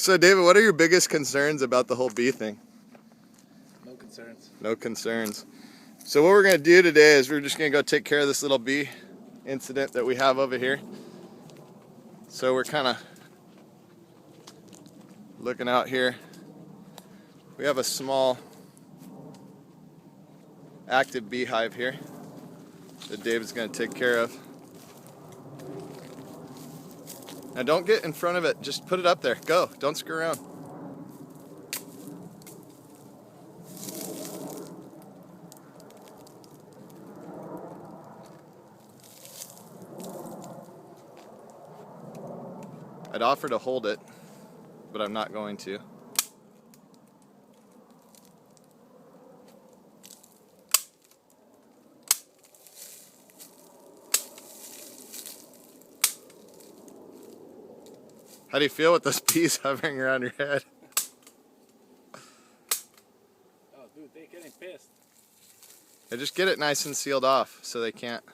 So David, what are your biggest concerns about the whole bee thing? No concerns. No concerns. So what we're going to do today is we're just going to go take care of this little bee incident that we have over here. So we're kind of looking out here. We have a small active beehive here that David's going to take care of. Now don't get in front of it, just put it up there. Go, don't screw around. I'd offer to hold it, but I'm not going to. How do you feel with those bees hovering around your head? Oh, dude, they're getting pissed. Yeah, just get it nice and sealed off so they can't